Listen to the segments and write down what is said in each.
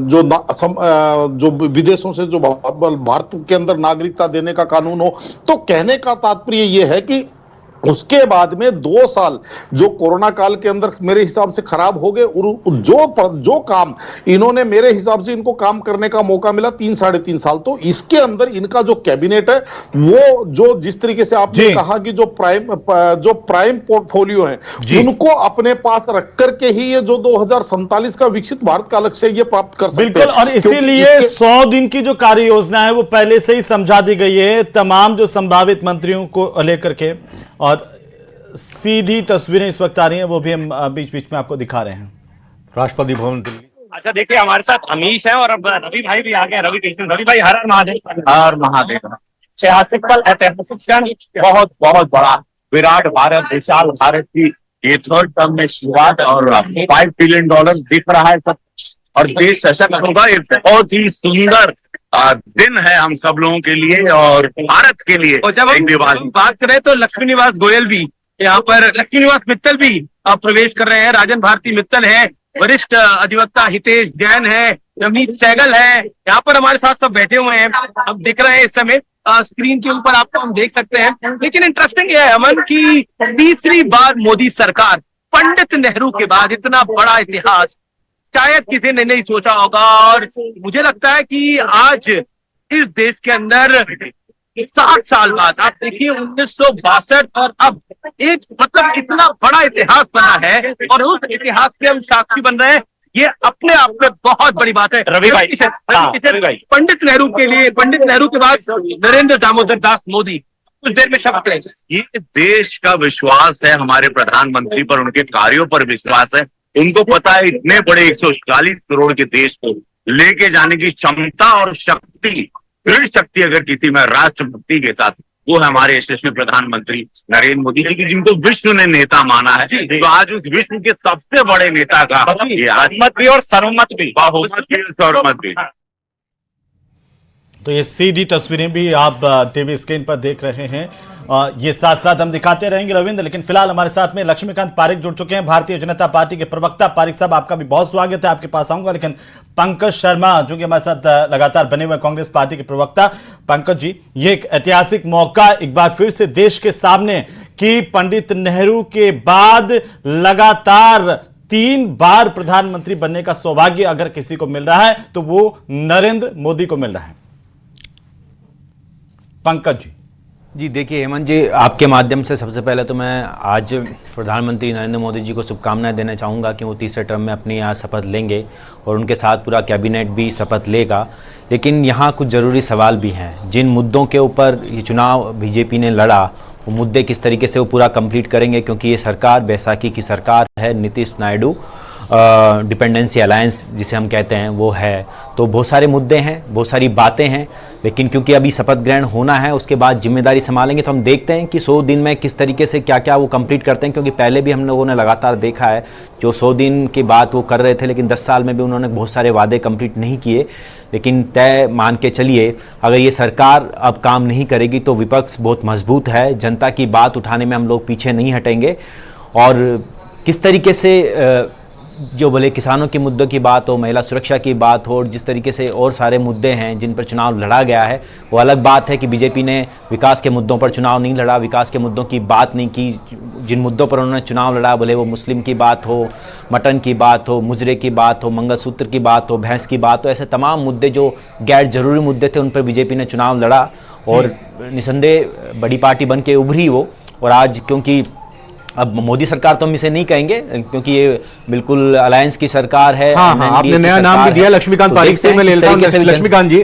जो विदेशों से जो भारत के अंदर नागरिकता देने का कानून हो। तो कहने का तात्पर्य यह है कि उसके बाद में 2 साल जो कोरोना काल के अंदर मेरे हिसाब से खराब हो गए, और जो काम इन्होंने, मेरे हिसाब से इनको काम करने का मौका मिला 3-3.5 साल, तो इसके अंदर इनका जो कैबिनेट है वो जो जिस तरीके से आपने कहा कि जो प्राइम पोर्टफोलियो है उनको अपने पास रख करके ही ये जो 2047 का विकसित भारत का लक्ष्य ये प्राप्त कर सकते हैं। बिल्कुल, और इसीलिए 100 दिन की जो कार्य योजना है वो पहले से ही समझा दी गई है तमाम जो संभावित मंत्रियों को लेकर के, और सीधी तस्वीरें इस वक्त आ रही हैं, वो भी हम बीच बीच में आपको दिखा रहे हैं। राष्ट्रपति भवन दिल्ली। अच्छा, देखिए हमारे साथ अमीश है और अब रवि भाई भी आ गए। रवि कृष्ण, रवि भाई, हर हर महादेव। हर महादेव। ऐतिहासिक पल, ऐतिहासिक क्षण, बहुत बहुत बड़ा विराट भारत, विशाल भारत की ये थर्ड टर्म में शुरुआत, और $5 ट्रिलियन दिख रहा है सब, और देश सशक्त होगा। एक बहुत ही सुंदर दिन है हम सब लोगों के लिए और भारत के लिए। और जब हम बात करें तो लक्ष्मी निवास गोयल भी यहाँ पर, लक्ष्मी निवास मित्तल भी प्रवेश कर रहे हैं। राजन भारती मित्तल है, वरिष्ठ अधिवक्ता हितेश जैन है, रमनीत सहगल है, यहाँ पर हमारे साथ सब बैठे हुए हैं। अब दिख रहे हैं इस समय स्क्रीन के ऊपर, आपको हम देख सकते हैं। लेकिन इंटरेस्टिंग यह है अमन की तीसरी बार मोदी सरकार, पंडित नेहरू के बाद इतना बड़ा इतिहास शायद किसी ने नहीं सोचा होगा। और मुझे लगता है कि आज इस देश के अंदर 60 साल बाद, आप देखिए 1962 और अब एक मतलब इतना बड़ा इतिहास बना है, और उस इतिहास के हम साक्षी बन रहे हैं। ये अपने आप में बहुत बड़ी बात है। रवि भाई, पंडित नेहरू के लिए, पंडित नेहरू के बाद नरेंद्र दामोदर दास मोदी कुछ देर में शपथ लेंगे। ये देश का विश्वास है, हमारे प्रधानमंत्री पर, उनके कार्यों पर विश्वास है। उनको पता है इतने बड़े 140 करोड़ के देश को लेके जाने की क्षमता और शक्ति, दृढ़ शक्ति अगर किसी में राष्ट्रभक्ति के साथ, वो है हमारे यशस्वी प्रधानमंत्री नरेंद्र मोदी जी की, जिनको विश्व ने नेता माना है। तो आज उस विश्व के सबसे बड़े नेता का ये बहुमत भी और सर्वमत भी, बहुमत भी सर्वमत भी। तो ये सीधी तस्वीरें भी आप टीवी स्क्रीन पर देख रहे हैं, ये साथ साथ हम दिखाते रहेंगे रविंद्र। लेकिन फिलहाल हमारे साथ में लक्ष्मीकांत पारिक जुड़ चुके हैं, भारतीय जनता पार्टी के प्रवक्ता। पारिक साहब, आपका भी बहुत स्वागत है, आपके पास आऊंगा। लेकिन पंकज शर्मा जो कि हमारे साथ लगातार बने हुए कांग्रेस पार्टी के प्रवक्ता, पंकज जी, ये एक ऐतिहासिक मौका एक बार फिर से देश के सामने कि पंडित नेहरू के बाद लगातार 3 बार प्रधानमंत्री बनने का सौभाग्य अगर किसी को मिल रहा है तो वो नरेंद्र मोदी को मिल रहा है। पंकज जी, देखिए हेमंत जी, आपके माध्यम से सबसे पहले तो मैं आज प्रधानमंत्री नरेंद्र मोदी जी को शुभकामनाएं देना चाहूँगा कि वो तीसरे टर्म में अपनी यहाँ शपथ लेंगे और उनके साथ पूरा कैबिनेट भी शपथ लेगा। लेकिन यहाँ कुछ ज़रूरी सवाल भी हैं। जिन मुद्दों के ऊपर ये चुनाव बीजेपी ने लड़ा, वो मुद्दे किस तरीके से वो पूरा कंप्लीट करेंगे, क्योंकि ये सरकार बैसाखी की सरकार है। नीतीश नायडू डिपेंडेंसी अलायंस जिसे हम कहते हैं वो है। तो बहुत सारे मुद्दे हैं, बहुत सारी बातें हैं, लेकिन क्योंकि अभी शपथ ग्रहण होना है, उसके बाद जिम्मेदारी संभालेंगे, तो हम देखते हैं कि 100 दिन में किस तरीके से क्या क्या वो कंप्लीट करते हैं। क्योंकि पहले भी हम लोगों ने लगातार देखा है जो 100 दिन की बात वो कर रहे थे, लेकिन 10 साल में भी उन्होंने बहुत सारे वादे कंप्लीट नहीं किए। लेकिन तय मान के चलिए, अगर ये सरकार अब काम नहीं करेगी तो विपक्ष बहुत मजबूत है। जनता की बात उठाने में हम लोग पीछे नहीं हटेंगे। और किस तरीके से जो बोले किसानों के मुद्दों की बात हो, महिला सुरक्षा की बात हो, और जिस तरीके से और सारे मुद्दे हैं जिन पर चुनाव लड़ा गया है, वो अलग बात है कि बीजेपी ने विकास के मुद्दों पर चुनाव नहीं लड़ा, विकास के मुद्दों की बात नहीं की। जिन मुद्दों पर उन्होंने चुनाव लड़ा, बोले वो मुस्लिम की बात हो, मटन की बात हो, मुजरे की बात हो, मंगलसूत्र की बात हो, भैंस की बात हो, ऐसे तमाम मुद्दे जो गैर जरूरी मुद्दे थे उन पर बीजेपी ने चुनाव लड़ा और निसंदेह बड़ी पार्टी बन के उभरी वो। और आज क्योंकि अब मोदी सरकार तो हम इसे नहीं कहेंगे क्योंकि ये बिल्कुल अलायंस की सरकार है। हाँ, आपने नया नाम भी दिया लक्ष्मीकांत पारिक से मैं ले लेता हूं। लक्ष्मीकांत जी,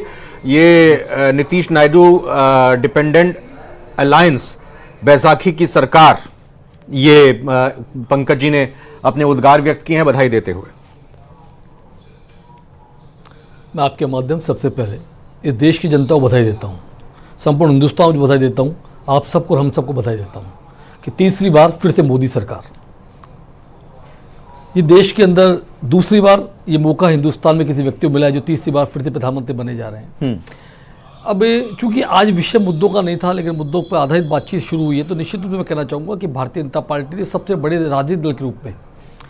ये नीतीश नायडू डिपेंडेंट अलायंस बैसाखी की सरकार, ये पंकज जी ने अपने उद्गार व्यक्त किए हैं बधाई देते हुए। मैं आपके माध्यम सबसे पहले इस देश की जनता को बधाई देता हूँ, संपूर्ण हिंदुस्तान को बधाई देता हूँ, आप सबको और हम सबको बधाई देता हूँ कि तीसरी बार फिर से मोदी सरकार। ये देश के अंदर दूसरी बार ये मौका हिंदुस्तान में किसी व्यक्ति को मिला है जो तीसरी बार फिर से प्रधानमंत्री बने जा रहे हैं। अब चूंकि आज विषय मुद्दों का नहीं था, लेकिन मुद्दों पर आधारित बातचीत शुरू हुई है, तो निश्चित रूप से मैं कहना चाहूँगा कि भारतीय जनता पार्टी ने सबसे बड़े राजनीतिक दल के रूप में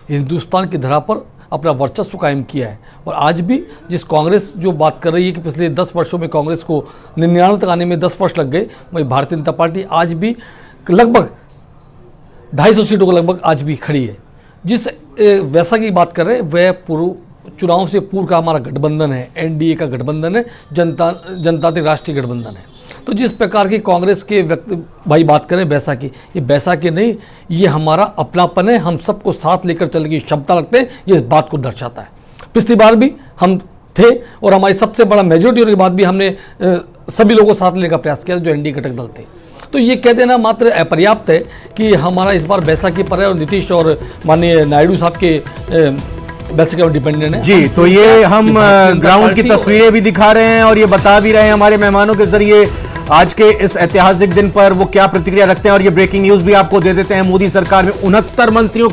हिंदुस्तान की धरा पर अपना वर्चस्व कायम किया है। और आज भी जिस कांग्रेस जो बात कर रही है कि पिछले 10 वर्षों में कांग्रेस को 99 तक आने में 10 वर्ष लग गए, वही भारतीय जनता पार्टी आज भी लगभग 250 सीटों को लगभग आज भी खड़ी है। जिस वैसा की बात कर रहे हैं वह चुनाव से पूर्व का हमारा गठबंधन है, एनडीए का गठबंधन है, जनतांत्रिक राष्ट्रीय गठबंधन है। तो जिस प्रकार की कांग्रेस के व्यक्ति भाई बात करें बैसाखी, ये बैसाखी नहीं, ये हमारा अपनापन है, हम सबको साथ लेकर चलने की क्षमता रखते हैं, ये इस बात को दर्शाता है। पिछली बार भी हम थे और हमारी सबसे बड़ा मेजोरिटी होने के बाद भी हमने सभी लोगों को साथ लेने का प्रयास किया जो एनडीए घटक दल थे। तो ये कह देना मात्र अपर्याप्त है कि हमारा इस बार बैसाखी पर है और नीतीश और माननीय नायडू साहब के बैसाखी पर डिपेंडेंट है जी। तो ये हम ग्राउंड की तस्वीरें भी दिखा रहे हैं और ये बता भी रहे हैं हमारे मेहमानों के जरिए आज के इस ऐतिहासिक दिन पर वो क्या प्रतिक्रिया रखते हैं। और ये ब्रेकिंग न्यूज भी आपको दे देते हैं, मोदी सरकार में 69 मंत्रियों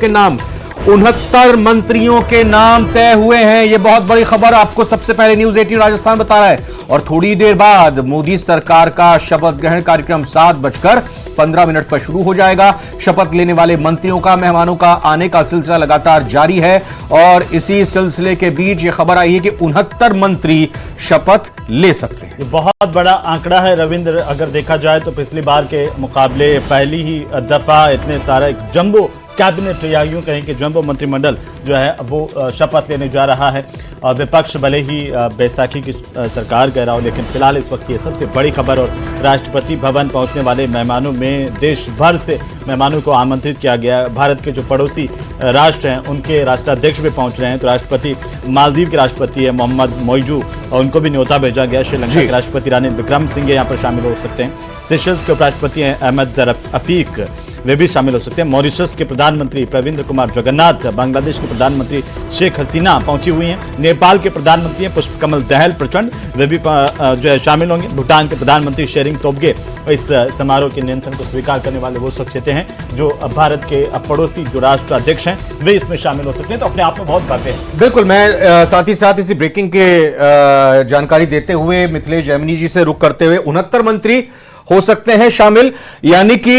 के नाम तय हुए हैं। ये बहुत बड़ी खबर आपको सबसे पहले न्यूज 18 राजस्थान बता रहा है। और थोड़ी देर बाद मोदी सरकार का शपथ ग्रहण कार्यक्रम 7:15 पर शुरू हो जाएगा। शपथ लेने वाले मंत्रियों का, मेहमानों का आने का सिलसिला लगातार जारी है और इसी सिलसिले के बीच ये खबर आई है कि 69 मंत्री शपथ ले सकते हैं। ये बहुत बड़ा आंकड़ा है रविंद्र, अगर देखा जाए तो पिछली बार के मुकाबले पहली ही दफा इतने सारे जंबो कैबिनेट या यूं कहें कि जंबो मंत्रिमंडल जो है वो शपथ लेने जा रहा है। और विपक्ष भले ही बैसाखी की सरकार कह रहा हो, लेकिन फिलहाल इस वक्त ये सबसे बड़ी खबर। और राष्ट्रपति भवन पहुंचने वाले मेहमानों में देश भर से मेहमानों को आमंत्रित किया गया। भारत के जो पड़ोसी राष्ट्र हैं उनके राष्ट्राध्यक्ष भी पहुंच रहे हैं। तो राष्ट्रपति मालदीव के राष्ट्रपति है मोहम्मद मोइजू और उनको भी न्योता भेजा गया। श्रीलंका के राष्ट्रपति रानिल विक्रमसिंघे यहाँ पर शामिल हो सकते हैं। सेशल्स के उपराष्ट्रपति हैं अहमद रफीक, वे भी शामिल हो सकते हैं। मॉरिशस के प्रधानमंत्री प्रविंद्र कुमार जगन्नाथ, बांग्लादेश के प्रधानमंत्री शेख हसीना पहुंची हुई हैं। नेपाल के प्रधानमंत्री हैं पुष्पकमल दहल प्रचंड, वे भी जो है शामिल होंगे। भूटान के प्रधानमंत्री शेरिंग तोब्गे इस समारोह के नियंत्रण को स्वीकार करने वाले वो शख्सियतें हैं जो भारत के पड़ोसी जो राष्ट्राध्यक्ष हैं वे इसमें शामिल हो सकते हैं। तो अपने आप में बहुत बातें हैं। बिल्कुल, मैं साथ ही साथ इसी ब्रेकिंग के जानकारी देते हुए मिथिलेश जैमिनी जी से रुक करते हुए 69 मंत्री हो सकते हैं शामिल, यानी कि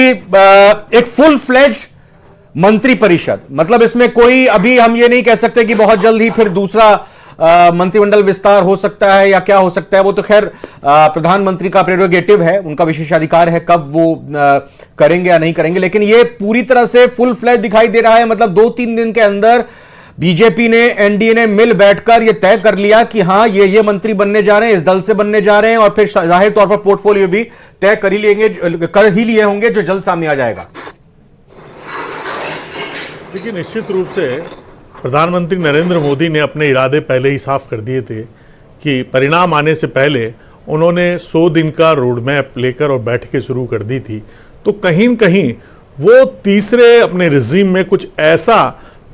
एक फुल फ्लेज मंत्री परिषद। मतलब इसमें कोई अभी हम ये नहीं कह सकते कि बहुत जल्द ही फिर दूसरा मंत्रिमंडल विस्तार हो सकता है या क्या हो सकता है। वो तो खैर प्रधानमंत्री का प्रेरोगेटिव है, उनका विशेषाधिकार है कब वो करेंगे या नहीं करेंगे। लेकिन ये पूरी तरह से फुल फ्लेज दिखाई दे रहा है। मतलब 2-3 दिन के अंदर बीजेपी ने, एनडीए ने मिल बैठकर यह तय कर लिया कि हाँ ये मंत्री बनने जा रहे हैं, इस दल से बनने जा रहे हैं और फिर जाहिर तौर पर पोर्टफोलियो भी तय कर ही लिए होंगे जो जल्द सामने आ जाएगा। देखिए, निश्चित रूप से प्रधानमंत्री नरेंद्र मोदी ने अपने इरादे पहले ही साफ कर दिए थे कि परिणाम आने से पहले उन्होंने 100 दिन का रोड मैप लेकर और बैठकें शुरू कर दी थी। तो कहीं न कहीं वो तीसरे अपने रिजीम में कुछ ऐसा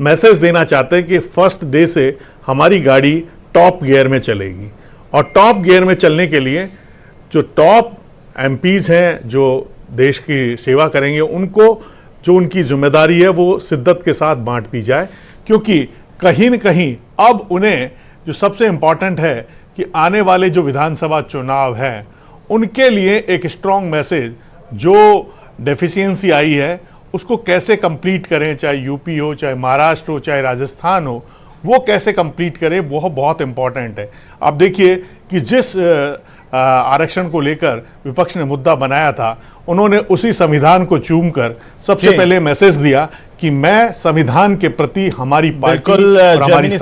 मैसेज देना चाहते हैं कि फर्स्ट डे से हमारी गाड़ी टॉप गियर में चलेगी। और टॉप गियर में चलने के लिए जो टॉप एमपीज हैं जो देश की सेवा करेंगे, उनको जो उनकी जिम्मेदारी है वो शिद्दत के साथ बांट दी जाए। क्योंकि कहीं न कहीं अब उन्हें जो सबसे इम्पॉर्टेंट है कि आने वाले जो विधानसभा चुनाव हैं उनके लिए एक स्ट्रॉन्ग मैसेज, जो डेफिशिएंसी आई है उसको कैसे कंप्लीट करें, चाहे यूपी हो, चाहे महाराष्ट्र हो, चाहे राजस्थान हो, वो कैसे कंप्लीट करें, वो बहुत इंपॉर्टेंट है। अब देखिए कि जिस आरक्षण को लेकर विपक्ष ने मुद्दा बनाया था, उन्होंने उसी संविधान को चूमकर सबसे पहले मैसेज दिया कि मैं संविधान के प्रति हमारी पार्टी और हमारी